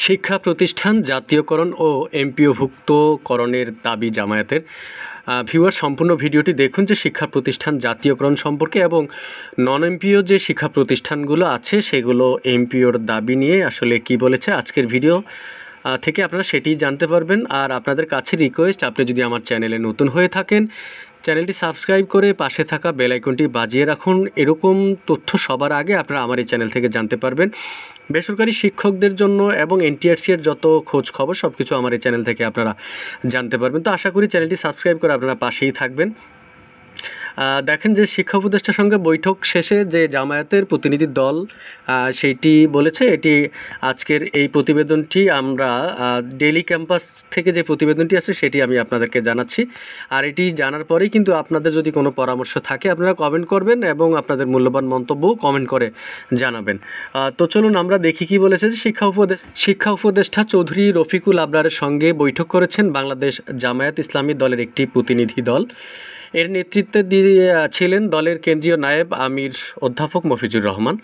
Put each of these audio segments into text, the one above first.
শিক্ষা প্রতিষ্ঠান জাতীয়করণ ও এমপিওভুক্তকরণের দাবি জামায়াতের। ভিউয়ার সম্পূর্ণ ভিডিওটি দেখুন যে শিক্ষা প্রতিষ্ঠান জাতীয়করণ সম্পর্কে এবং নন এমপিও যে শিক্ষা প্রতিষ্ঠানগুলো আছে সেগুলো এমপিওর দাবি নিয়ে আসলে কি বলেছে আজকের ভিডিও থেকে আপনারা সেটি জানতে পারবেন। আর আপনাদের কাছে রিকোয়েস্ট, আপনি যদি আমার চ্যানেলে নতুন হয়ে থাকেন চ্যানেলটি সাবস্ক্রাইব করে পাশে থাকা বেল আইকনটি বাজিয়ে রাখুন। এরকম তথ্য সবার আগে আপনারা আমার এই চ্যানেল থেকে জানতে পারবেন। বেসরকারি শিক্ষকদের জন্য এবং এনটিআরসি এর যত খোঁজ খবর সব কিছু আমার এই চ্যানেল থেকে আপনারা জানতে পারবেন। তো আশা করি চ্যানেলটি সাবস্ক্রাইব করে আপনারা পাশেই থাকবেন। দেখেন যে শিক্ষা উপদেষ্টার সঙ্গে বৈঠক শেষে যে জামায়াতের প্রতিনিধি দল সেইটি বলেছে, এটি আজকের এই প্রতিবেদনটি আমরা ডেইলি ক্যাম্পাস থেকে যে প্রতিবেদনটি আছে সেটি আমি আপনাদেরকে জানাচ্ছি। আর এটি জানার পরেই কিন্তু আপনাদের যদি কোনো পরামর্শ থাকে আপনারা কমেন্ট করবেন এবং আপনাদের মূল্যবান মন্তব্য কমেন্ট করে জানাবেন। তো চলুন আমরা দেখি কি বলেছে। শিক্ষা উপদেষ্টা চৌধুরী রফিকুল আবরারের সঙ্গে বৈঠক করেছেন বাংলাদেশ জামায়াত ইসলামী দলের একটি প্রতিনিধি দল। এর নেতৃত্বে ছিলেন দলের কেন্দ্রীয় নায়েব আমির অধ্যাপক মফিজুর রহমান।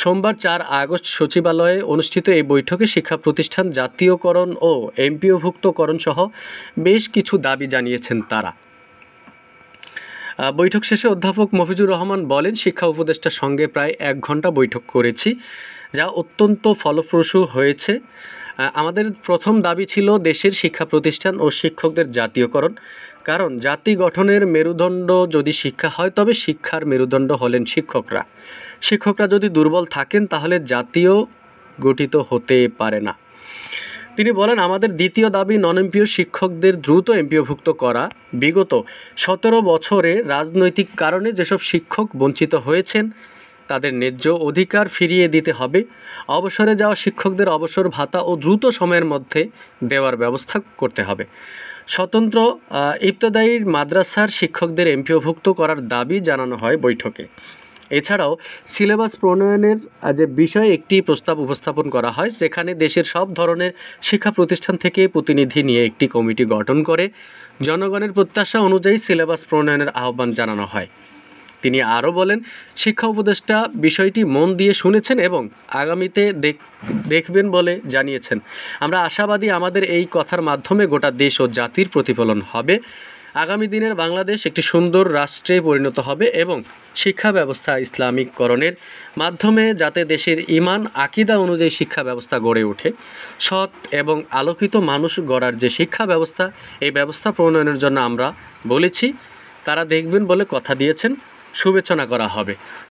সোমবার 4 আগস্ট সচিবালয়ে অনুষ্ঠিত এই বৈঠকে শিক্ষা প্রতিষ্ঠান জাতীয়করণ ও এমপিওভুক্তকরণ সহ বেশ কিছু দাবি জানিয়েছেন তারা। বৈঠক শেষে অধ্যাপক মফিজুর রহমান বলেন, শিক্ষা উপদেষ্টার সঙ্গে প্রায় 1 ঘন্টা বৈঠক করেছি, যা অত্যন্ত ফলপ্রসূ হয়েছে। আমাদের প্রথম দাবি ছিল দেশের শিক্ষা প্রতিষ্ঠান ও শিক্ষকদের জাতীয়করণ। কারণ জাতি গঠনের মেরুদণ্ড যদি শিক্ষা হয় তবে শিক্ষার মেরুদণ্ড হলেন শিক্ষকরা। শিক্ষকরা যদি দুর্বল থাকেন তাহলে জাতীয় গঠিত হতে পারে না। তিনি বলেন, আমাদের দ্বিতীয় দাবি নন এমপিও শিক্ষকদের দ্রুত এমপিওভুক্ত করা। বিগত 17 বছরে রাজনৈতিক কারণে যেসব শিক্ষক বঞ্চিত হয়েছেন তাদের ন্যায্য অধিকার ফিরিয়ে দিতে হবে। অবসরে যাওয়া শিক্ষকদের অবসর ভাতা ও দ্রুত সময়ের মধ্যে দেওয়ার ব্যবস্থা করতে হবে। স্বতন্ত্র ইবতদায়ী মাদ্রাসার শিক্ষকদের এমপিওভুক্ত করার দাবি জানানো হয় বৈঠকে। এছাড়াও সিলেবাস প্রণয়নের যে বিষয়ে একটি প্রস্তাব উপস্থাপন করা হয়, যেখানে দেশের সব ধরনের শিক্ষা প্রতিষ্ঠান থেকে প্রতিনিধি নিয়ে একটি কমিটি গঠন করে জনগণের প্রত্যাশা অনুযায়ী সিলেবাস প্রণয়নের আহ্বান জানানো হয়। তিনি আরও বলেন, শিক্ষা উপদেষ্টা বিষয়টি মন দিয়ে শুনেছেন এবং আগামীতে দেখবেন বলে জানিয়েছেন। আমরা আশাবাদী আমাদের এই কথার মাধ্যমে গোটা দেশ ও জাতির প্রতিফলন হবে। আগামী দিনের বাংলাদেশ একটি সুন্দর রাষ্ট্রে পরিণত হবে এবং শিক্ষা ব্যবস্থা ইসলামিককরণের মাধ্যমে যাতে দেশের ঈমান আকিদা অনুযায়ী শিক্ষা ব্যবস্থা গড়ে ওঠে। সৎ এবং আলোকিত মানুষ গড়ার যে শিক্ষা ব্যবস্থা, এই ব্যবস্থা প্রণয়নের জন্য আমরা বলেছি, তারা দেখবেন বলে কথা দিয়েছেন। শুভেচ্ছা করা হবে।